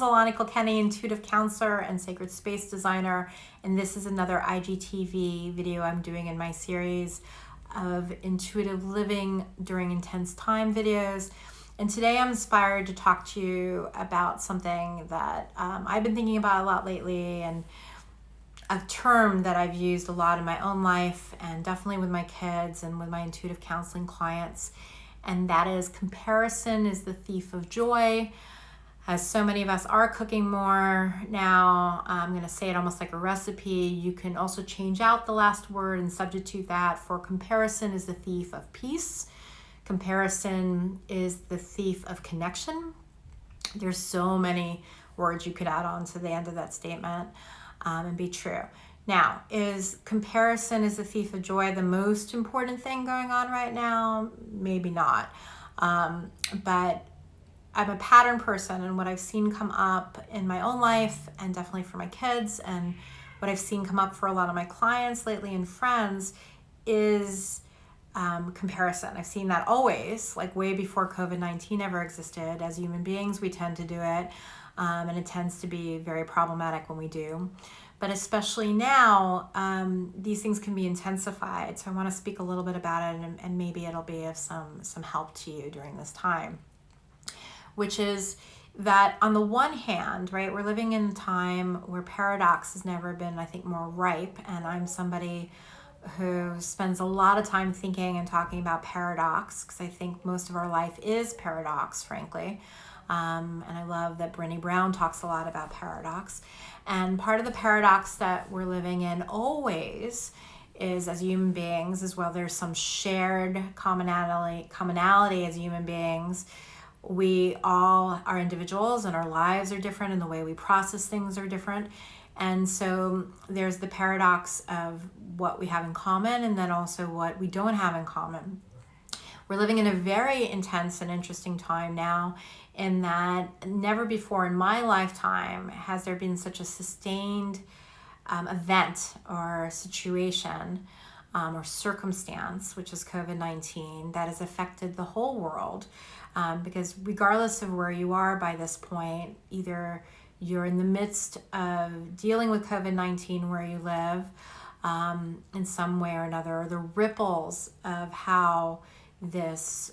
Elana Kilkenny, intuitive counselor and sacred space designer, and this is another IGTV video I'm doing in my series of intuitive living during intense time videos. And today I'm inspired to talk to you about something that I've been thinking about a lot lately, and a term that I've used a lot in my own life and definitely with my kids and with my intuitive counseling clients, and that is comparison is the thief of joy. As so many of us are cooking more now, I'm going to say it almost like a recipe. You can also change out the last word and substitute that for comparison is the thief of peace. Comparison is the thief of connection. There's so many words you could add on to the end of that statement and be true. Now, is comparison is the thief of joy the most important thing going on right now? Maybe not. But I'm a pattern person, and what I've seen come up in my own life and definitely for my kids, and what I've seen come up for a lot of my clients lately and friends is comparison. I've seen that always, like way before COVID-19 ever existed. As human beings, we tend to do it, and it tends to be very problematic when we do. But especially now, these things can be intensified. So I want to speak a little bit about it, and maybe it'll be of some help to you during this time. Which is that on the one hand, right, we're living in a time where paradox has never been, I think, more ripe. And I'm somebody who spends a lot of time thinking and talking about paradox, because I think most of our life is paradox, frankly. And I love that Brené Brown talks a lot about paradox. And part of the paradox that we're living in always is, as human beings, as well, there's some shared commonality as human beings. We all are individuals, and our lives are different, and the way we process things are different. And so there's the paradox of what we have in common, and then also what we don't have in common. We're living in a very intense and interesting time now, in that never before in my lifetime has there been such a sustained event or situation or circumstance, which is COVID-19, that has affected the whole world. Because regardless of where you are by this point, either you're in the midst of dealing with COVID-19 where you live in some way or another, or the ripples of how this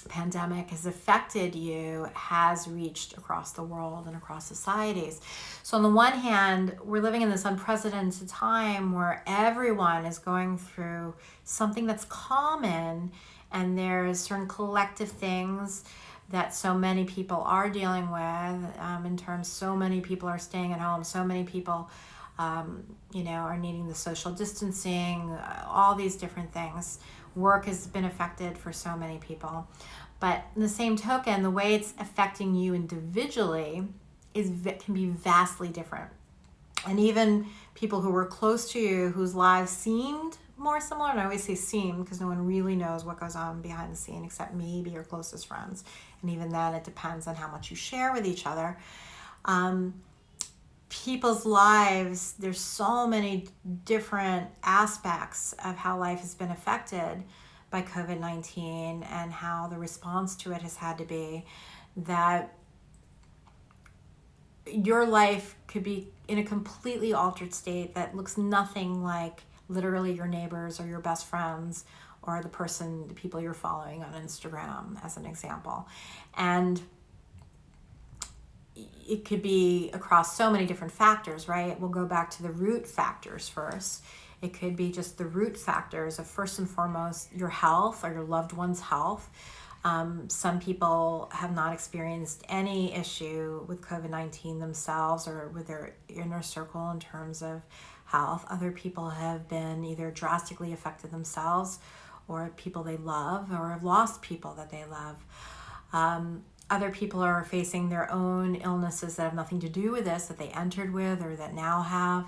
pandemic has affected you has reached across the world and across societies. So on the one hand, we're living in this unprecedented time where everyone is going through something that's common, and there's certain collective things that so many people are dealing with in terms so many people are staying at home, so many people are needing the social distancing, all these different things. Work has been affected for so many people. But in the same token, the way it's affecting you individually can be vastly different. And even people who were close to you, whose lives seemed more similar, and I always say seem because no one really knows what goes on behind the scene except maybe your closest friends. And even then, it depends on how much you share with each other. People's lives, there's so many different aspects of how life has been affected by COVID-19 and how the response to it has had to be, that your life could be in a completely altered state that looks nothing like literally your neighbors or your best friends or the people you're following on Instagram, as an example. And it could be across so many different factors, right? We'll go back to the root factors first. It could be just the root factors of, first and foremost, your health or your loved one's health. Some people have not experienced any issue with COVID-19 themselves or with their inner circle in terms of health. Other people have been either drastically affected themselves, or people they love, or have lost people that they love. Other people are facing their own illnesses that have nothing to do with this, that they entered with or that now have.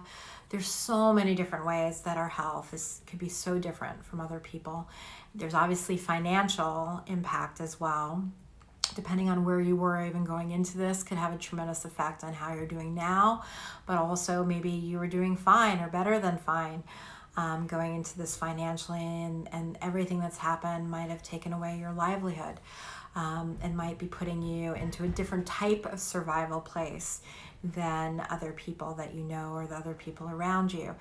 There's so many different ways that our health could be so different from other people. There's obviously financial impact as well. Depending on where you were even going into this, could have a tremendous effect on how you're doing now, but also maybe you were doing fine or better than fine going into this financially, and everything that's happened might have taken away your livelihood. and might be putting you into a different type of survival place than other people that you know or the other people around you.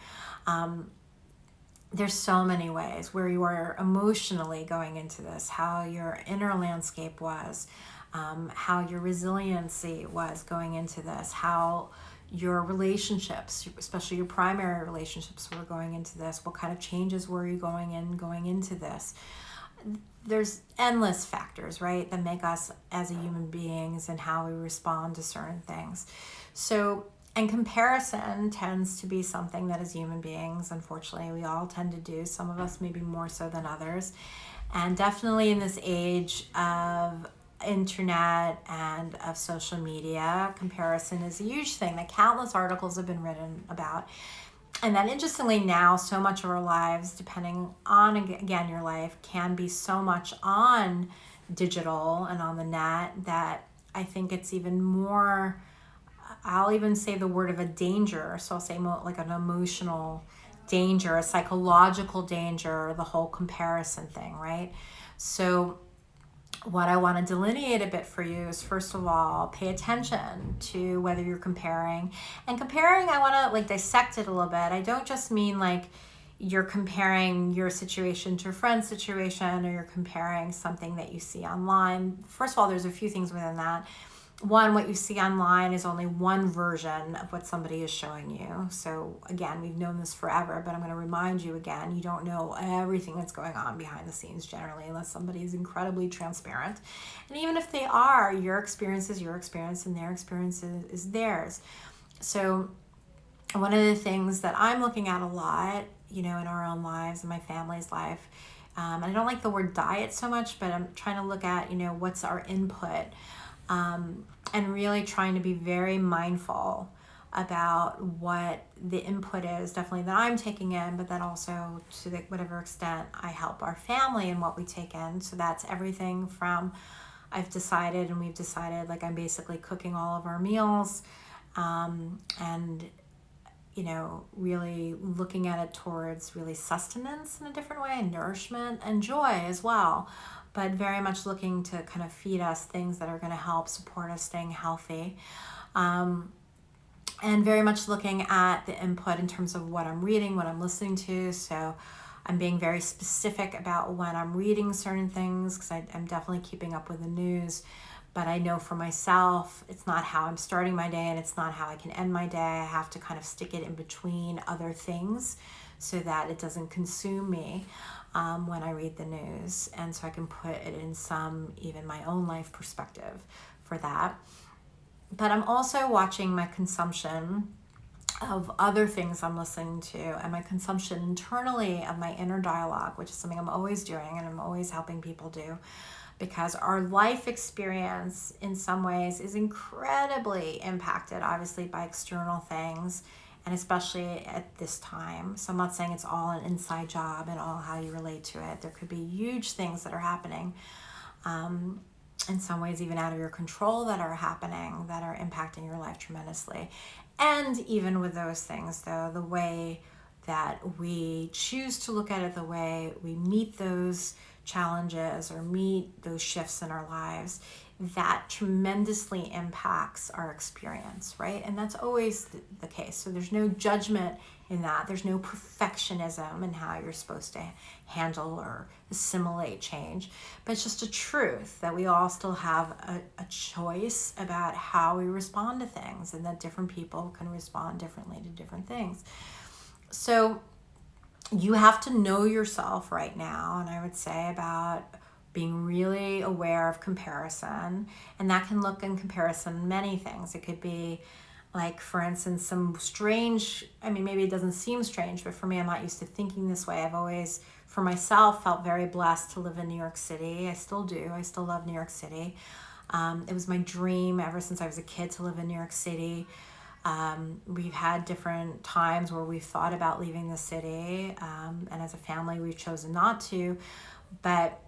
There's so many ways where you are emotionally going into this, how your inner landscape was, how your resiliency was going into this, how your relationships, especially your primary relationships, were going into this, what kind of changes were you going into this. There's endless factors, right, that make us as a human beings and how we respond to certain things. So, and comparison tends to be something that as human beings, unfortunately, we all tend to do. Some of us maybe more so than others. And definitely in this age of internet and of social media, comparison is a huge thing that countless articles have been written about. And that interestingly now, so much of our lives, depending on, again, your life, can be so much on digital and on the net that I think it's even more, I'll even say the word of a danger. So I'll say like an emotional danger, a psychological danger, the whole comparison thing, right? So what I want to delineate a bit for you is, first of all, pay attention to whether you're comparing. And comparing, I want to like dissect it a little bit. I don't just mean like you're comparing your situation to a friend's situation, or you're comparing something that you see online. First of all, there's a few things within that. One, what you see online is only one version of what somebody is showing you. So again, we've known this forever, but I'm going to remind you again, you don't know everything that's going on behind the scenes generally, unless somebody is incredibly transparent. And even if they are, your experience is your experience and their experience is theirs. So one of the things that I'm looking at a lot, in our own lives and my family's life, and I don't like the word diet so much, but I'm trying to look at, what's our input. And really trying to be very mindful about what the input is, definitely that I'm taking in, but then also to whatever extent I help our family and what we take in. So that's everything from we've decided like I'm basically cooking all of our meals, and really looking at it towards really sustenance in a different way, and nourishment and joy as well. But very much looking to kind of feed us things that are going to help support us staying healthy. And very much looking at the input in terms of what I'm reading, what I'm listening to. So I'm being very specific about when I'm reading certain things, because I'm definitely keeping up with the news. But I know for myself, it's not how I'm starting my day, and it's not how I can end my day. I have to kind of stick it in between other things so that it doesn't consume me when I read the news. And so I can put it in some, even my own life perspective for that. But I'm also watching my consumption of other things I'm listening to, and my consumption internally of my inner dialogue, which is something I'm always doing and I'm always helping people do. Because our life experience in some ways is incredibly impacted, obviously, by external things, and especially at this time. So I'm not saying it's all an inside job and all how you relate to it. There could be huge things that are happening, in some ways even out of your control, that are happening, that are impacting your life tremendously. And even with those things, though, the way that we choose to look at it, the way we meet those challenges or meet those shifts in our lives, that tremendously impacts our experience, right? And that's always the case. So there's no judgment in that. There's no perfectionism in how you're supposed to handle or assimilate change. But it's just a truth that we all still have a choice about how we respond to things, and that different people can respond differently to different things. So you have to know yourself right now, and I would say about being really aware of comparison. And that can look in comparison many things. It could be like, for instance, some strange, maybe it doesn't seem strange, but for me, I'm not used to thinking this way. I've always, for myself, felt very blessed to live in New York City. I still do. I still love New York City. It was my dream ever since I was a kid to live in New York City. We've had different times where we've thought about leaving the city, and as a family, we've chosen not to. But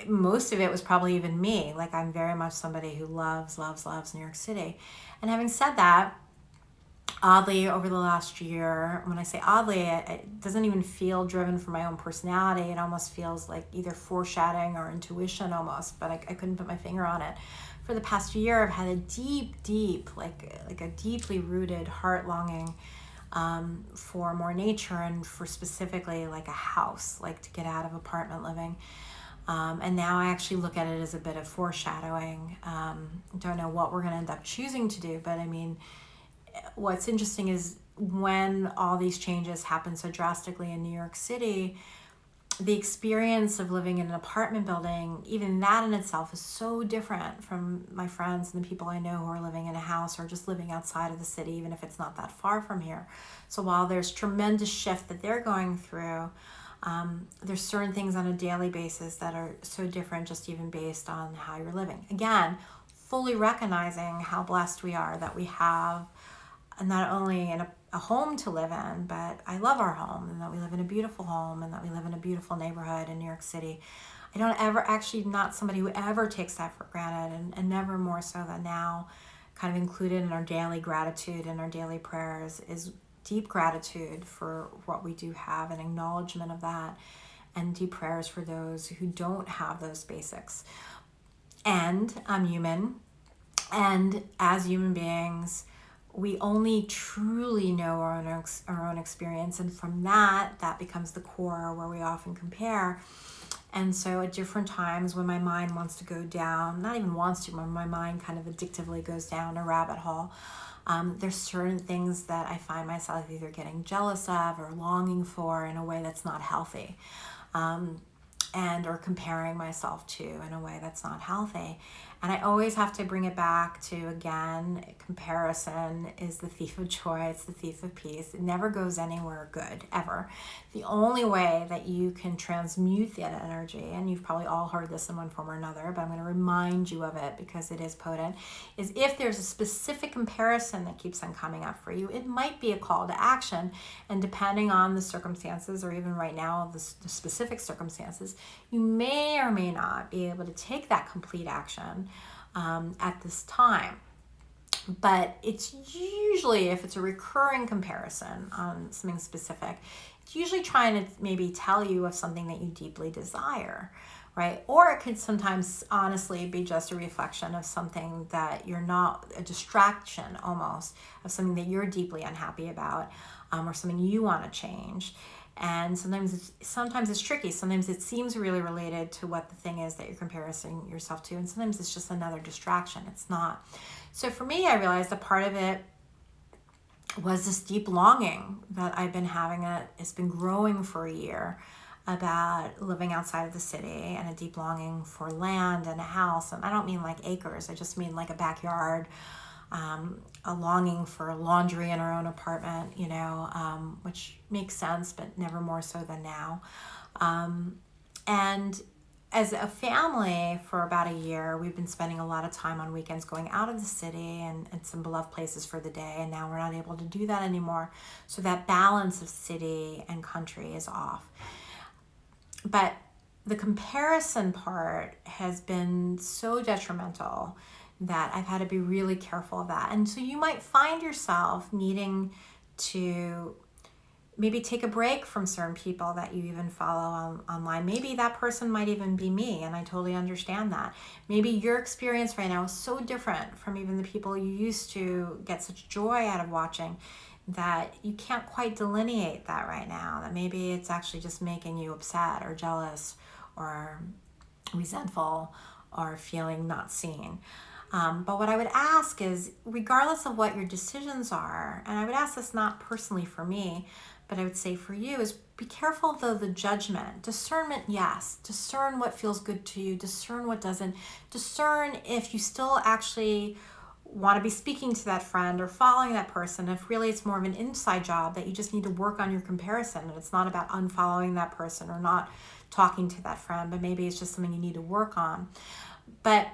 most of it was probably even me. Like, I'm very much somebody who loves New York City. And having said that, Oddly, over the last year, when I say oddly, it doesn't even feel driven from my own personality. It almost feels like either foreshadowing or intuition almost, but I couldn't put my finger on it. For the past year, I've had a deep, like a deeply rooted heart longing for more nature, and for specifically like a house, like to get out of apartment living. And now I actually look at it as a bit of foreshadowing. Don't know what we're going to end up choosing to do, but I mean, what's interesting is when all these changes happen so drastically in New York City, the experience of living in an apartment building, even that in itself is so different from my friends and the people I know who are living in a house or just living outside of the city, even if it's not that far from here. So while there's tremendous shift that they're going through, there's certain things on a daily basis that are so different, just even based on how you're living. Again, fully recognizing how blessed we are that we have not only a home to live in, but I love our home, and that we live in a beautiful home, and that we live in a beautiful neighborhood in New York City. I don't ever, actually not somebody who ever takes that for granted, and never more so than now, kind of included in our daily gratitude and our daily prayers is deep gratitude for what we do have, and acknowledgement of that, and deep prayers for those who don't have those basics. And I'm human, and as human beings, we only truly know our own experience, and from that becomes the core where we often compare. And so at different times when my mind wants to go down, not even wants to, when my mind kind of addictively goes down a rabbit hole, there's certain things that I find myself either getting jealous of or longing for in a way that's not healthy, and or comparing myself to in a way that's not healthy. And I always have to bring it back to, again, comparison is the thief of joy. It's the thief of peace. It never goes anywhere good, ever. The only way that you can transmute that energy, and you've probably all heard this in one form or another, but I'm going to remind you of it because it is potent, is if there's a specific comparison that keeps on coming up for you, it might be a call to action. And depending on the circumstances, or even right now, the specific circumstances, you may or may not be able to take that complete action at this time. But it's usually, if it's a recurring comparison on something specific, it's usually trying to maybe tell you of something that you deeply desire, right? Or it could sometimes honestly be just a reflection of something that you're not, a distraction almost, of something that you're deeply unhappy about, or something you want to change. And sometimes it's tricky. Sometimes it seems really related to what the thing is that you're comparing yourself to, and sometimes it's just another distraction. It's not. So for me, I realized that part of it was this deep longing that I've been having, it's been growing for a year, about living outside of the city, and a deep longing for land and a house. And I don't mean like acres. I just mean like a backyard, a longing for laundry in our own apartment, which makes sense, but never more so than now. And as a family, for about a year, we've been spending a lot of time on weekends going out of the city and some beloved places for the day, and now we're not able to do that anymore. So that balance of city and country is off. But the comparison part has been so detrimental that I've had to be really careful of that. And so you might find yourself needing to maybe take a break from certain people that you even follow online. Maybe that person might even be me, and I totally understand that. Maybe your experience right now is so different from even the people you used to get such joy out of watching that you can't quite delineate that right now, that maybe it's actually just making you upset or jealous or resentful or feeling not seen. But what I would ask is, regardless of what your decisions are, and I would ask this not personally for me, but I would say for you, is be careful though the judgment. Discernment, yes. Discern what feels good to you. Discern what doesn't. Discern if you still actually want to be speaking to that friend or following that person, if really it's more of an inside job that you just need to work on your comparison, and it's not about unfollowing that person or not talking to that friend, but maybe it's just something you need to work on. But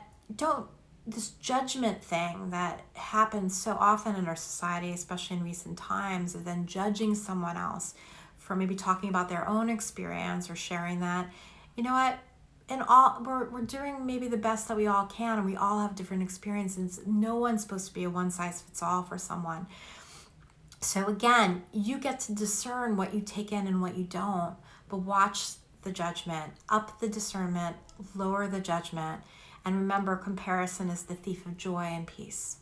this judgment thing that happens so often in our society, especially in recent times, of then judging someone else for maybe talking about their own experience or sharing that, you know what, and all we're doing maybe the best that we all can, and we all have different experiences. No one's supposed to be a one size fits all for someone. So again, you get to discern what you take in and what you don't, but watch the judgment, up the discernment, lower the judgment, and remember, comparison is the thief of joy and peace.